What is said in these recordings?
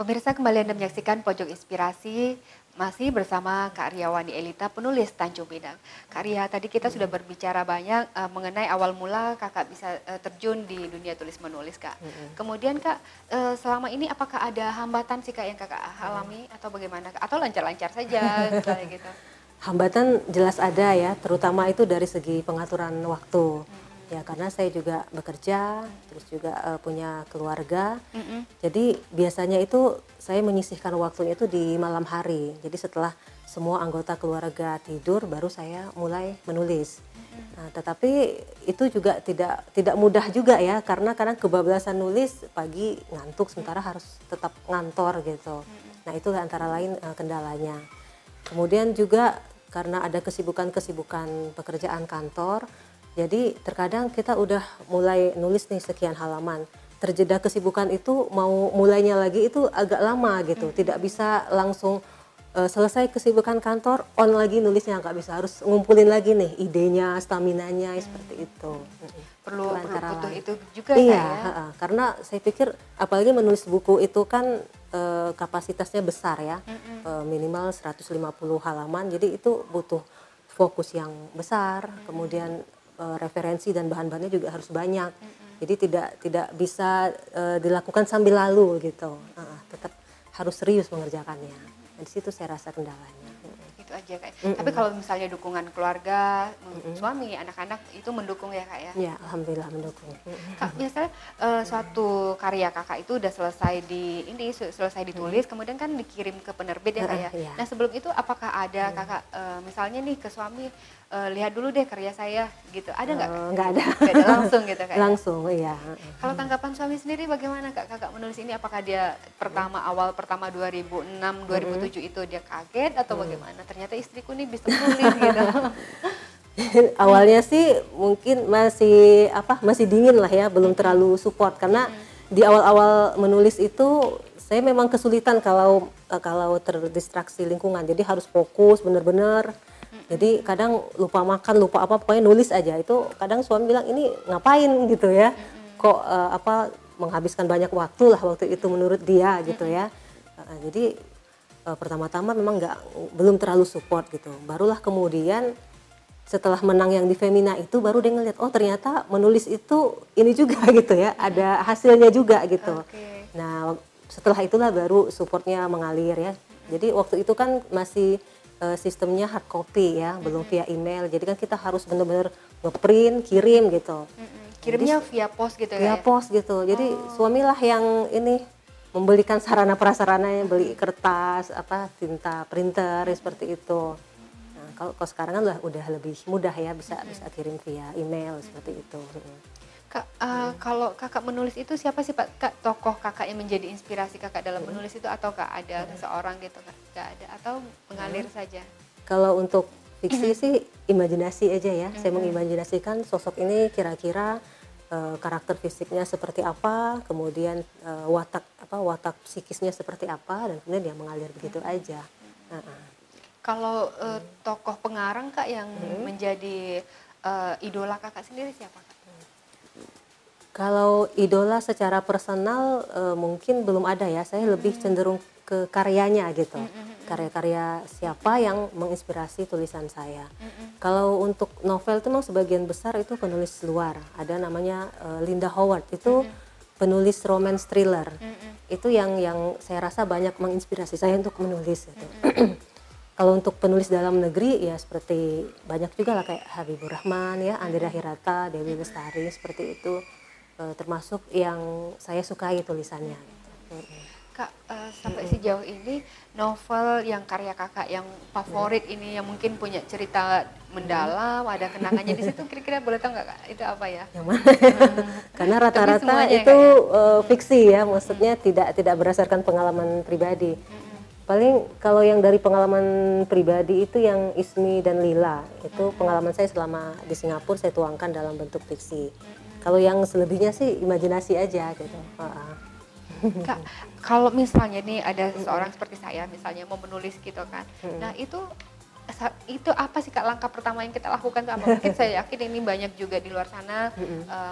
Pemirsa, kembali Anda menyaksikan Pojok Inspirasi, masih bersama Kak Riawani Elita, penulis Tanjung Pinang. Kak Ria, tadi kita sudah berbicara banyak mengenai awal mula Kakak bisa terjun di dunia tulis menulis, Kak. Kemudian Kak, selama ini apakah ada hambatan sih Kak yang Kakak alami atau bagaimana, Kak? Atau lancar-lancar saja misalnya gitu? Hambatan jelas ada ya, terutama itu dari segi pengaturan waktu. Ya karena saya juga bekerja, terus juga punya keluarga. Jadi biasanya itu saya menyisihkan waktunya itu di malam hari. Jadi setelah semua anggota keluarga tidur, baru saya mulai menulis. Nah, tetapi itu juga tidak mudah juga ya, karena kadang kebablasan nulis, pagi ngantuk, sementara harus tetap ngantor gitu. Nah itu antara lain kendalanya. Kemudian juga karena ada kesibukan-kesibukan pekerjaan kantor, jadi terkadang kita udah mulai nulis nih sekian halaman. Terjeda kesibukan itu mau mulainya lagi itu agak lama gitu. Tidak bisa langsung selesai kesibukan kantor on lagi nulisnya, nggak bisa, harus ngumpulin lagi nih idenya, staminanya seperti itu. Perlu butuh itu juga iya, Kak ya? karena saya pikir apalagi menulis buku itu kan kapasitasnya besar ya, minimal 150 halaman, jadi itu butuh fokus yang besar, kemudian referensi dan bahan-bahannya juga harus banyak, jadi tidak bisa dilakukan sambil lalu gitu, tetap harus serius mengerjakannya. Di situ saya rasa kendalanya. Itu aja Kak. Tapi kalau misalnya dukungan keluarga, suami, anak-anak itu mendukung ya Kak ya? Ya, alhamdulillah mendukung. Kak, biasanya suatu karya Kakak itu udah selesai ditulis, kemudian kan dikirim ke penerbit ya Kak ya. Iya. Nah sebelum itu apakah ada Kakak misalnya nih ke suami, lihat dulu deh karya saya gitu, ada nggak? Nggak ada. Nggak ada langsung gitu Kak? Langsung, iya. Kalau tanggapan suami sendiri bagaimana Kak? Kakak menulis ini apakah dia awal pertama 2006, 2007 itu dia kaget atau bagaimana? Ternyata istriku nih bisa nulis gitu. Awalnya sih mungkin masih dingin lah ya, belum terlalu support, karena di awal-awal menulis itu saya memang kesulitan kalau terdistraksi lingkungan, jadi harus fokus bener-bener. Jadi kadang lupa makan, lupa apa, pokoknya nulis aja. Itu kadang suami bilang, ini ngapain gitu ya, kok menghabiskan banyak waktu lah waktu itu menurut dia gitu ya. Jadi pertama-tama memang belum terlalu support gitu. Barulah kemudian setelah menang yang di Femina itu, baru dia ngeliat, oh ternyata menulis itu ini juga gitu ya, ada hasilnya juga gitu. Nah setelah itulah baru supportnya mengalir ya. Jadi waktu itu kan masih sistemnya hard copy ya, belum via email. Jadi kan kita harus benar-benar ngeprint, kirim gitu. Kirimnya via pos gitu ya? Via pos gitu. Jadi suamilah yang ini membelikan sarana prasarananya, beli kertas, tinta, printer seperti itu. Nah, kalau sekarang kan udah lebih mudah ya, bisa kirim via email seperti itu. Kak, kalau Kakak menulis itu siapa sih Pak, Kak, tokoh Kakak yang menjadi inspirasi Kakak dalam menulis itu, atau Kak ada seseorang gitu Kak? Nggak ada, atau mengalir saja? Kalau untuk fiksi sih imajinasi aja ya, saya mengimajinasikan sosok ini kira-kira karakter fisiknya seperti apa, kemudian watak psikisnya seperti apa, dan kemudian dia mengalir begitu aja. Kalau tokoh pengarang Kak yang menjadi idola Kakak sendiri siapa Kak? Kalau idola secara personal mungkin belum ada ya, saya lebih cenderung ke karyanya gitu. Karya-karya siapa yang menginspirasi tulisan saya. Kalau untuk novel itu memang sebagian besar itu penulis luar. Ada namanya Linda Howard, itu penulis romance thriller. Itu yang saya rasa banyak menginspirasi saya untuk menulis gitu. Kalau untuk penulis dalam negeri ya seperti banyak juga lah, kayak Habibur Rahman ya, Andira Hirata, Dewi Lestari, seperti itu. Termasuk yang saya sukai tulisannya. Kak, sampai sejauh ini novel yang karya Kakak yang favorit ini, yang mungkin punya cerita mendalam, ada kenangannya di situ, kira-kira boleh tahu nggak Kak? Itu apa ya? Yang mana? Karena rata-rata itu fiksi ya, maksudnya tidak berdasarkan pengalaman pribadi. Paling kalau yang dari pengalaman pribadi itu yang Ismi dan Lila, itu pengalaman saya selama di Singapura saya tuangkan dalam bentuk fiksi. Kalau yang selebihnya sih imajinasi aja gitu. Kak, kalau misalnya nih ada seseorang seperti saya misalnya mau menulis gitu kan, nah itu apa sih Kak langkah pertama yang kita lakukan tuh apa? Mungkin saya yakin ini banyak juga di luar sana,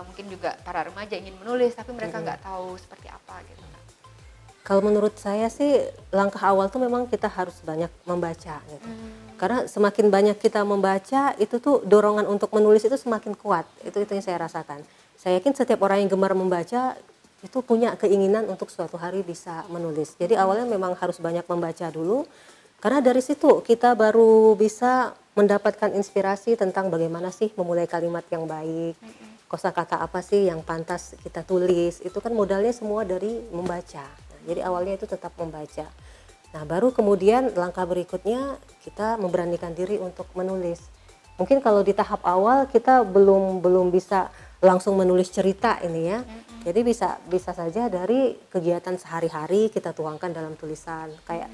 mungkin juga para remaja ingin menulis tapi mereka nggak tahu seperti apa gitu Kak. Kalau menurut saya sih langkah awal tuh memang kita harus banyak membaca gitu. Karena semakin banyak kita membaca itu tuh dorongan untuk menulis itu semakin kuat. Itu yang saya rasakan. Saya yakin setiap orang yang gemar membaca itu punya keinginan untuk suatu hari bisa menulis. Jadi awalnya memang harus banyak membaca dulu. Karena dari situ kita baru bisa mendapatkan inspirasi tentang bagaimana sih memulai kalimat yang baik. Kosakata apa sih yang pantas kita tulis. Itu kan modalnya semua dari membaca. Jadi awalnya itu tetap membaca. Nah, baru kemudian langkah berikutnya kita memberanikan diri untuk menulis. Mungkin kalau di tahap awal kita belum bisa langsung menulis cerita ini ya. Jadi bisa saja dari kegiatan sehari-hari kita tuangkan dalam tulisan. Kayak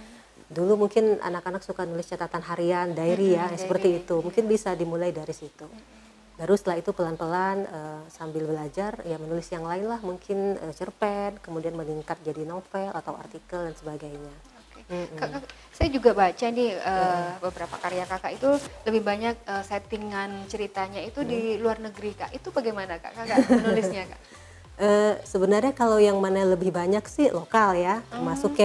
dulu mungkin anak-anak suka nulis catatan harian, diary ya, seperti itu. Mungkin bisa dimulai dari situ. Baru setelah itu pelan-pelan sambil belajar ya menulis yang lain lah, mungkin cerpen, kemudian meningkat jadi novel atau artikel dan sebagainya. Kakak, saya juga baca nih beberapa karya kakak itu lebih banyak settingan ceritanya itu di luar negeri, Kak. Itu bagaimana kakak menulisnya, Kak? Sebenarnya kalau yang mana lebih banyak sih lokal ya, termasuk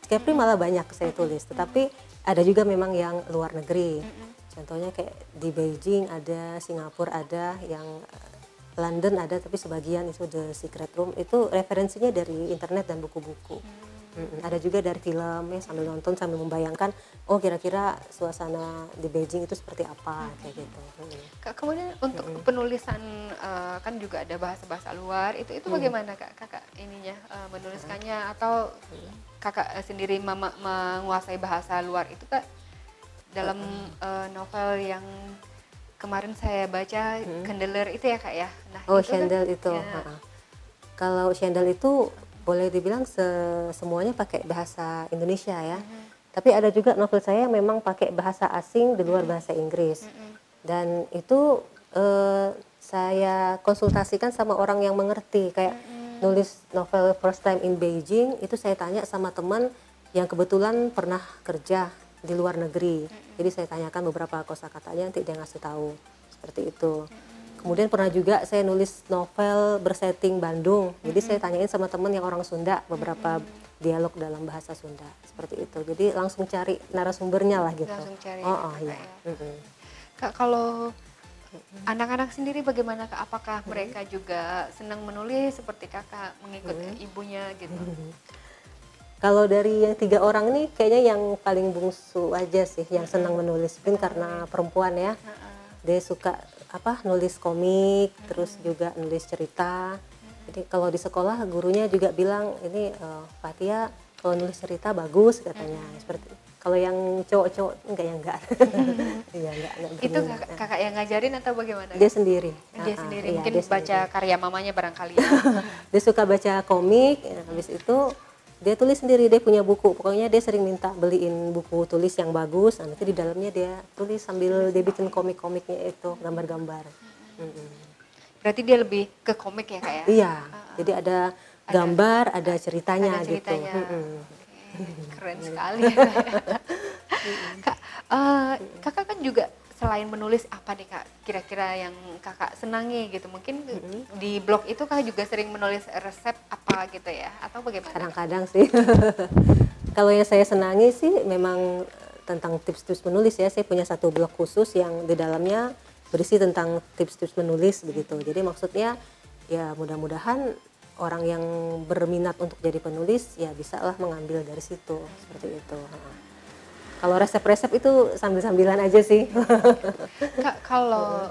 Kepri malah banyak saya tulis, tetapi ada juga memang yang luar negeri. Contohnya kayak di Beijing ada, Singapura ada, yang London ada, tapi sebagian itu The Secret Room, itu referensinya dari internet dan buku-buku. Ada juga dari film ya, sambil nonton sambil membayangkan, oh kira-kira suasana di Beijing itu seperti apa, kayak gitu. Kemudian untuk penulisan kan juga ada bahasa-bahasa luar, itu bagaimana kakak ininya menuliskannya, atau kakak sendiri menguasai bahasa luar itu, Kak? Dalam novel yang kemarin saya baca, Chandelier itu ya, Kak ya. Nah, oh, itu Chandel kan, itu. ya. Kalau Chandel itu boleh dibilang semuanya pakai bahasa Indonesia ya. Tapi ada juga novel saya yang memang pakai bahasa asing di luar bahasa Inggris. Dan itu saya konsultasikan sama orang yang mengerti. Kayak nulis novel First Time in Beijing, itu saya tanya sama teman yang kebetulan pernah kerja di luar negeri. Jadi saya tanyakan beberapa kosakatanya, nanti dia ngasih tahu seperti itu. Kemudian pernah juga saya nulis novel bersetting Bandung. Jadi saya tanyain sama teman yang orang Sunda beberapa dialog dalam bahasa Sunda seperti itu. Jadi langsung cari narasumbernya lah gitu. Langsung cari. Iya. Kak, kalau anak-anak sendiri bagaimana, Kak? Apakah mereka juga senang menulis seperti kakak mengikut ibunya gitu? Kalau dari yang 3 orang ini kayaknya yang paling bungsu aja sih yang senang menulis. Mungkin karena perempuan ya. Dia suka nulis komik, terus juga nulis cerita. Jadi kalau di sekolah gurunya juga bilang ini Fatia kalau nulis cerita bagus katanya. Seperti kalau yang cowok-cowok enggak. Iya enggak Itu kakak yang ngajarin atau bagaimana? Dia sendiri. Dia sendiri. Iya, Mungkin dia baca sendiri. karya mamanya barangkali ya. Dia suka baca komik, habis itu dia tulis sendiri, dia punya buku. Pokoknya dia sering minta beliin buku tulis yang bagus. Nanti di dalamnya dia tulis sambil dia bikin komik-komiknya itu, gambar-gambar. Berarti dia lebih ke komik ya, Kak ya? Iya, jadi ada gambar, ada ceritanya, ada ceritanya. gitu. Keren sekali. Kak, kakak kan juga selain menulis apa nih, Kak, kira-kira yang kakak senangi gitu? Mungkin di blog itu kakak juga sering menulis resep apa gitu ya, atau bagaimana? Kadang-kadang sih. Kalau yang saya senangi sih memang tentang tips-tips menulis ya. Saya punya satu blog khusus yang di dalamnya berisi tentang tips-tips menulis begitu. Jadi maksudnya ya mudah-mudahan orang yang berminat untuk jadi penulis ya bisa lah mengambil dari situ, seperti itu. Kalau resep-resep itu sambil-sambilan aja sih. Kak, kalau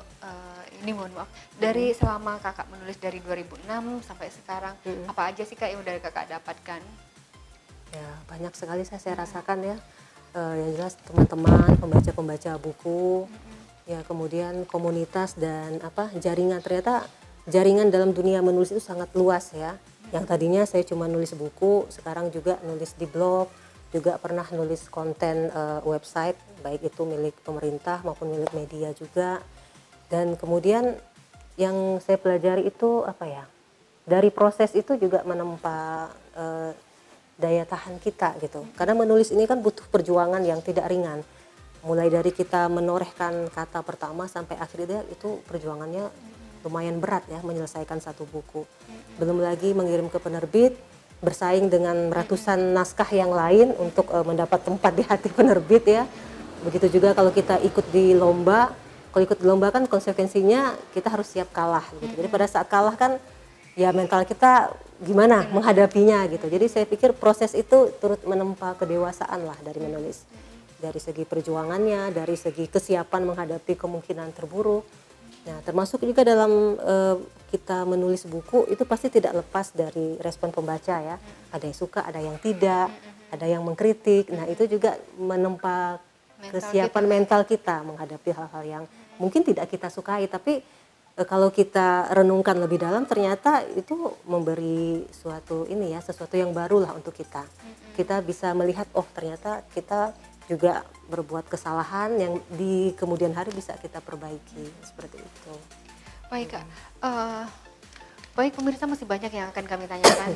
ini mohon maaf, dari selama kakak menulis dari 2006 sampai sekarang, apa aja sih, Kak, yang udah kakak dapatkan? Ya banyak sekali saya rasakan ya. Yang jelas teman-teman, pembaca-pembaca buku, ya kemudian komunitas dan jaringan. Ternyata jaringan dalam dunia menulis itu sangat luas ya. Yang tadinya saya cuma nulis buku, sekarang juga nulis di blog, juga pernah nulis konten website, baik itu milik pemerintah maupun milik media juga. Dan kemudian yang saya pelajari itu dari proses itu juga menempa daya tahan kita gitu. Karena menulis ini kan butuh perjuangan yang tidak ringan. Mulai dari kita menorehkan kata pertama sampai akhirnya itu perjuangannya lumayan berat ya, menyelesaikan satu buku. Belum lagi mengirim ke penerbit, bersaing dengan ratusan naskah yang lain untuk mendapat tempat di hati penerbit ya. Begitu juga kalau kita ikut di lomba, kalau ikut di lomba kan konsekuensinya kita harus siap kalah gitu. Jadi pada saat kalah kan ya mental kita gimana menghadapinya gitu. Jadi saya pikir proses itu turut menempa kedewasaan lah dari menulis. Dari segi perjuangannya, dari segi kesiapan menghadapi kemungkinan terburuk. Nah, termasuk juga dalam kita menulis buku itu pasti tidak lepas dari respon pembaca ya. Ada yang suka, ada yang tidak, ada yang mengkritik. Nah, itu juga menempa kesiapan mental kita menghadapi hal-hal yang mungkin tidak kita sukai, tapi kalau kita renungkan lebih dalam ternyata itu memberi sesuatu yang baru lah untuk kita. Kita bisa melihat ternyata kita juga berbuat kesalahan yang di kemudian hari bisa kita perbaiki seperti itu. Baik Kak, baik pemirsa, masih banyak yang akan kami tanyakan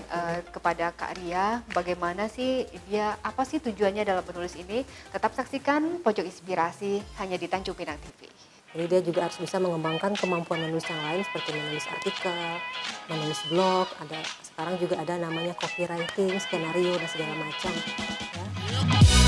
kepada Kak Ria. Bagaimana sih dia, apa sih tujuannya dalam menulis ini? Tetap saksikan Pojok Inspirasi hanya di Tanjung Pinang TV. Jadi dia juga harus bisa mengembangkan kemampuan menulis yang lain seperti menulis artikel, menulis blog, sekarang juga ada namanya copywriting, skenario dan segala macam. Ya.